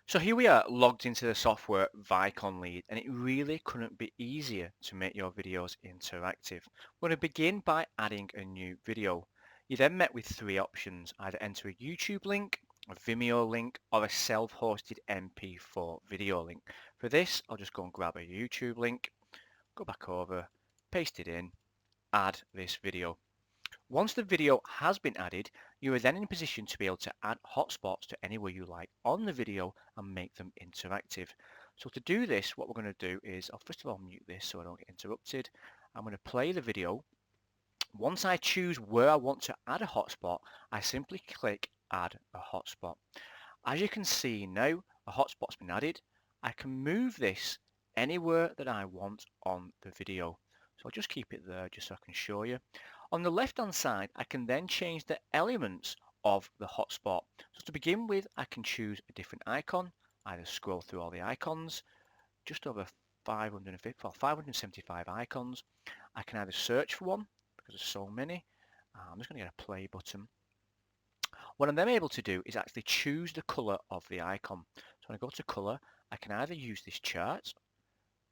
So here we are logged into the software ViconLead, and it really couldn't be easier to make your videos interactive. We're going to begin by adding a new video. You're then met with three options: either enter a YouTube link, a Vimeo link, or a self-hosted MP4 video link. For this, I'll just go and grab a YouTube link, go back over, paste it in, add this video. Once the video has been added, you are then in a position to be able to add hotspots to anywhere you like on the video and make them interactive. So to do this, what we're going to do is, I'll first of all mute this so I don't get interrupted. I'm going to play the video. Once I choose where I want to add a hotspot, I simply click add a hotspot. As you can see now, a hotspot's been added. I can move this anywhere that I want on the video. So I'll just keep it there just so I can show you. On the left hand side, I can then change the elements of the hotspot. So to begin with, I can choose a different icon, either scroll through all the icons, just over 550 or 575 icons. I can either search for one, because there's so many. I'm just going to get a play button. What I'm then able to do is actually choose the color of the icon. So when I go to color, I can either use this chart,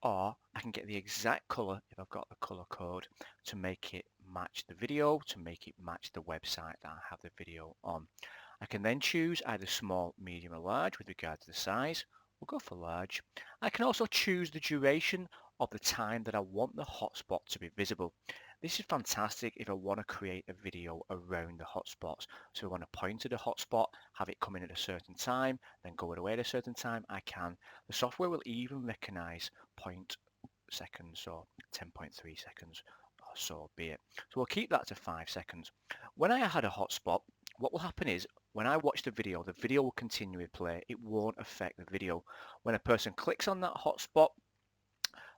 or I can get the exact color if I've got the color code to make it match the video, to make it match the website that I have the video on. I can then choose either small, medium or large with regard to the size. We'll go for large. I can also choose the duration of the time that I want the hotspot to be visible. This is fantastic if I want to create a video around the hotspots. So I want to point to the hotspot, have it come in at a certain time, then go away at a certain time, I can. The software will even recognize 0.seconds or 10.3 seconds or so be it. So we'll keep that to 5 seconds. When I had a hotspot, what will happen is when I watch the video will continue to play. It won't affect the video. When a person clicks on that hotspot,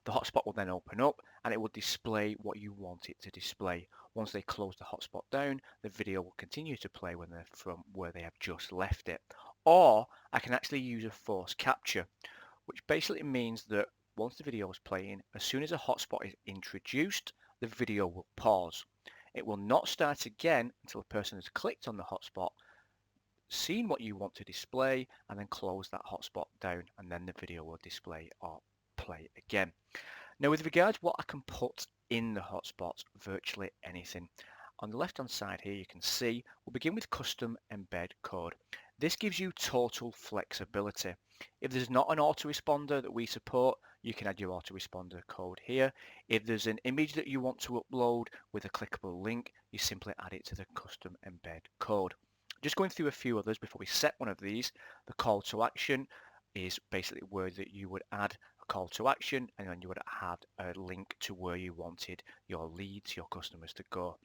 the hotspot will then open up and it will display what you want it to display. Once they close the hotspot down, the video will continue to play when they're from where they have just left it. Or I can actually use a force capture, which basically means that once the video is playing, as soon as a hotspot is introduced, the video will pause. It will not start again until the person has clicked on the hotspot, seen what you want to display, and then close that hotspot down, and then the video will display or play again. Now with regards to what I can put in the hotspots, virtually anything. On the left hand side here you can see we'll begin with custom embed code. This gives you total flexibility. If there's not an autoresponder that we support, you can add your autoresponder code here. If there's an image that you want to upload with a clickable link, you simply add it to the custom embed code. Just going through a few others before we set one of these. The call to action is basically where that you would add a call to action, and then you would add a link to where you wanted your leads, your customers to go.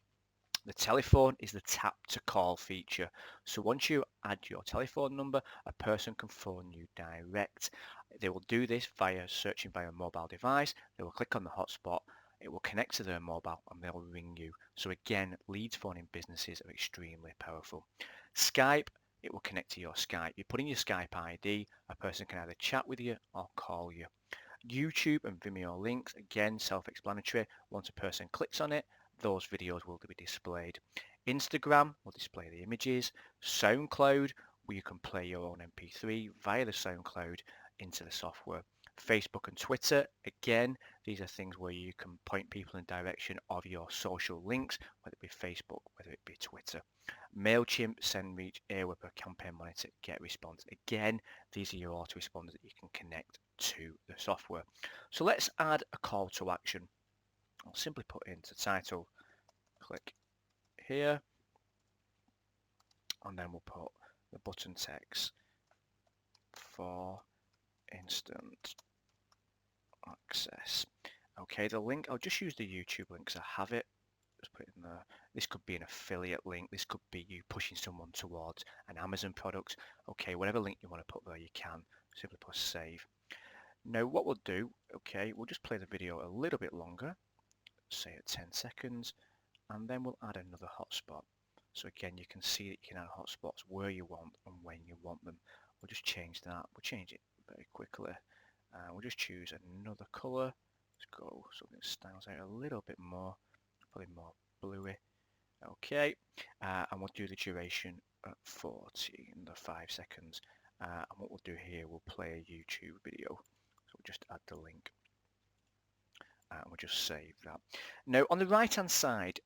The telephone is the tap to call feature. So once you add your telephone number, a person can phone you direct. They will do this via searching via a mobile device. They will click on the hotspot. It will connect to their mobile and they'll ring you. So again, leads phoning businesses are extremely powerful. Skype, it will connect to your Skype. You put in your Skype ID, a person can either chat with you or call you. YouTube and Vimeo links, again, self-explanatory. Once a person clicks on it, those videos will be displayed. Instagram will display the images. SoundCloud, where you can play your own MP3 via the SoundCloud into the software. Facebook and Twitter, again, these are things where you can point people in the direction of your social links, whether it be Facebook, whether it be Twitter. MailChimp, SendReach, Airwhipper, Campaign Monitor, GetResponse. Again, these are your autoresponders that you can connect to the software. So let's add a call to action. I'll simply put into title, click here, and then we'll put the button text for instant access. Okay, the link, I'll just use the YouTube link because I have it. Just put it in there. This could be an affiliate link. This could be you pushing someone towards an Amazon product. Okay, whatever link you want to put there, you can. Simply press save. Now what we'll do, okay, we'll just play the video a little bit longer, say at 10 seconds, and then we'll add another hotspot. So again, you can see that you can add hotspots where you want and when you want them. We'll just change that. We'll change it very quickly. We'll just choose another color. Let's go something that stands out a little bit more, probably more bluey. Okay, and we'll do the duration at 40 in the 5 seconds. And what we'll do here, we'll play a YouTube video. So we'll just add the link and we'll just save that. Now on the right hand side,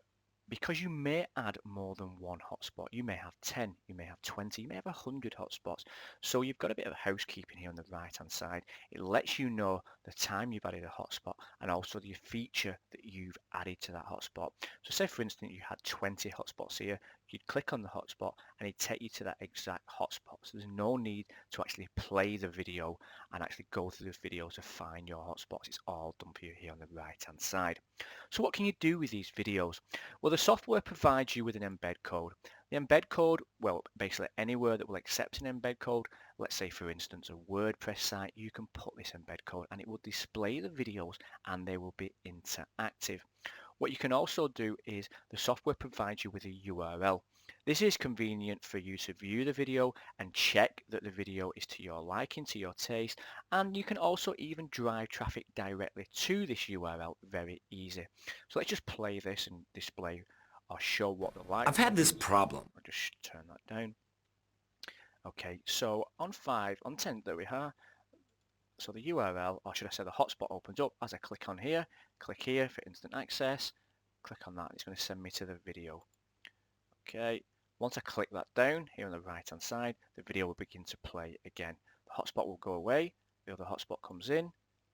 because you may add more than one hotspot, you may have 10, you may have 20, you may have 100 hotspots. So you've got a bit of housekeeping here on the right hand side. It lets you know the time you've added a hotspot and also the feature that you've added to that hotspot. So say for instance you had 20 hotspots here, you'd click on the hotspot and it'd take you to that exact hotspot. So there's no need to actually play the video and actually go through the video to find your hotspots. It's all done for you here on the right hand side. So what can you do with these videos? Well, the software provides you with an embed code. The embed code, well, basically anywhere that will accept an embed code, let's say for instance a WordPress site, you can put this embed code and it will display the videos and they will be interactive. What you can also do is the software provides you with a URL. This is convenient for you to view the video and check that the video is to your liking, to your taste, and you can also even drive traffic directly to this URL very easy. So let's just play this and display or show what the like. I've had this problem. I'll just turn that down. Okay, so on 10, there we are. So the URL, or should I say the hotspot, opens up as I click here for instant access, click on that, it's going to send me to the video. Okay, once I click that down here on the right hand side, the video will begin to play again. The hotspot will go away, the other hotspot comes in,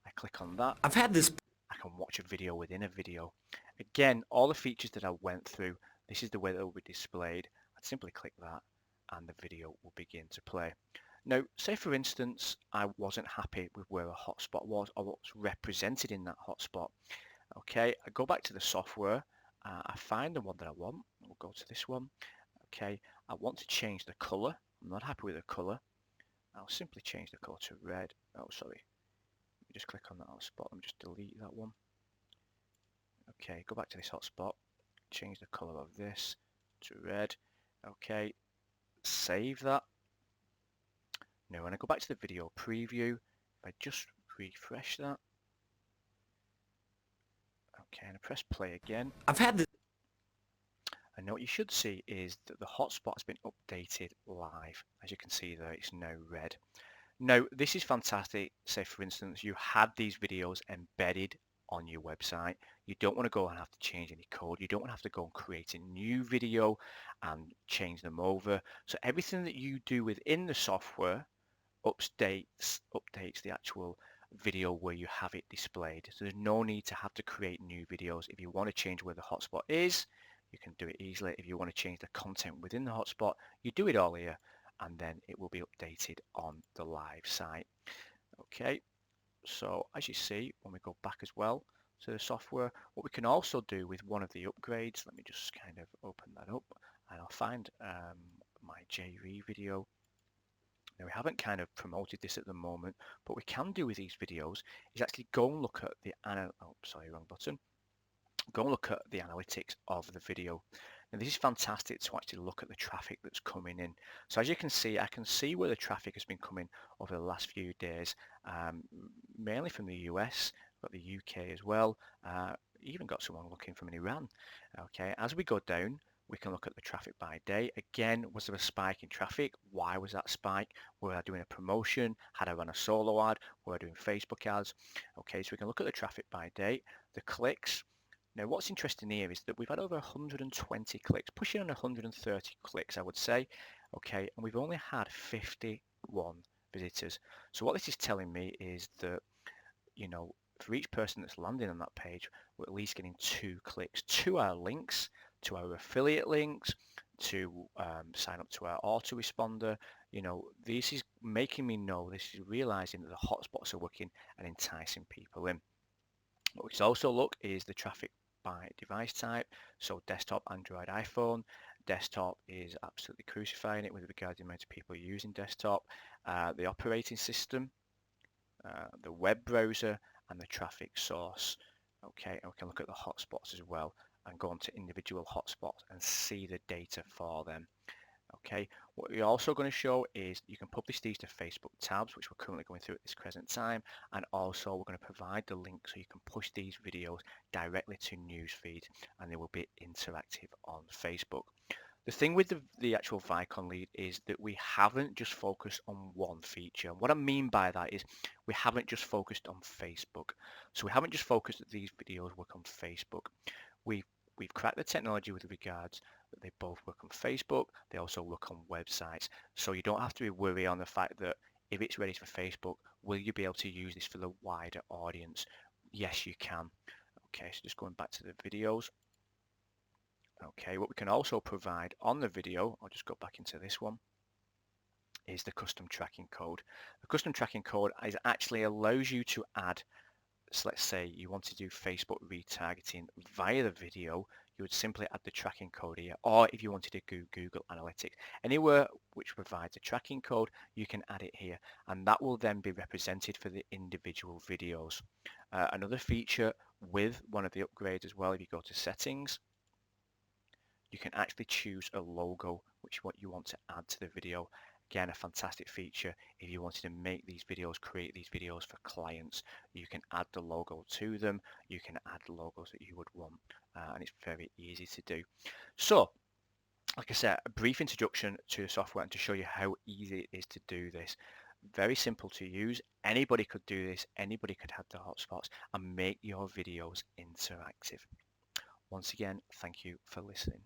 I click on that. I've had this. I can watch a video within a video. Again, all the features that I went through, this is the way that it will be displayed. I'd simply click that and the video will begin to play. Now, say for instance, I wasn't happy with where a hotspot was or what's represented in that hotspot. Okay, I go back to the software, I find the one that I want. We'll go to this one. Okay, I want to change the color. I'm not happy with the color. I'll simply change the color to red. Oh, sorry. Let me just click on that hotspot. Let me just delete that one. Okay, go back to this hotspot. Change the color of this to red. Okay, save that. Now when I go back to the video preview, if I just refresh that, okay, and I press play again. I've had this. And what you should see is that the hotspot has been updated live. As you can see there, it's now red. Now, this is fantastic. Say for instance, you had these videos embedded on your website. You don't want to go and have to change any code. You don't want to have to go and create a new video and change them over. So everything that you do within the software updates the actual video where you have it displayed. So there's no need to have to create new videos. If you want to change where the hotspot is, you can do it easily. If you want to change the content within the hotspot, you do it all here and then it will be updated on the live site. Okay, so as you see, when we go back as well to the software, what we can also do with one of the upgrades, let me just kind of open that up and I'll find my JV video. Now we haven't kind of promoted this at the moment, but we can do with these videos is actually go and look at the wrong button. Go and look at the analytics of the video. Now this is fantastic to actually look at the traffic that's coming in. So as you can see, I can see where the traffic has been coming over the last few days, mainly from the US, got the UK as well, even got someone looking from Iran. Okay, as we go down, we can look at the traffic by day. Again, was there a spike in traffic? Why was that spike? Were I doing a promotion? Had I run a solo ad? Were I doing Facebook ads? Okay, so we can look at the traffic by day, the clicks. Now what's interesting here is that we've had over 120 clicks, pushing on 130 clicks I would say, okay, and we've only had 51 visitors. So what this is telling me is that, you know, for each person that's landing on that page, we're at least getting 2 clicks to our links, to our affiliate links, to sign up to our autoresponder. You know, this is making me know, this is realizing that the hotspots are working and enticing people in. What we can also look is the traffic by device type. So desktop, Android, iPhone. Desktop is absolutely crucifying it with regard to the amount of people using desktop. The operating system, the web browser, and the traffic source. Okay, and we can look at the hotspots as well and go on to individual hotspots and see the data for them. Okay, what we're also going to show is you can publish these to Facebook tabs, which we're currently going through at this present time, and also we're going to provide the link so you can push these videos directly to news feeds and they will be interactive on Facebook. The thing with the actual Vicon lead is that we haven't just focused on one feature. What I mean by that is we haven't just focused on Facebook. So we haven't just focused that these videos work on Facebook. We've we've cracked the technology with regards that they both work on Facebook. They also work on websites. So you don't have to be worried on the fact that if it's ready for Facebook, will you be able to use this for the wider audience? Yes, you can. Okay, so just going back to the videos. Okay, what we can also provide on the video, I'll just go back into this one, is the custom tracking code. The custom tracking code is actually allows you to add, so let's say you want to do Facebook retargeting via the video, you would simply add the tracking code here, or if you wanted to do Google Analytics, anywhere which provides a tracking code, you can add it here, and that will then be represented for the individual videos. Another feature with one of the upgrades as well, if you go to settings, you can actually choose a logo which what you want to add to the video. Again, a fantastic feature. If you wanted to make these videos, create these videos for clients, you can add the logo to them. You can add logos that you would want, and it's very easy to do. So, like I said, a brief introduction to the software and to show you how easy it is to do this. Very simple to use. Anybody could do this. Anybody could have the hotspots and make your videos interactive. Once again, thank you for listening.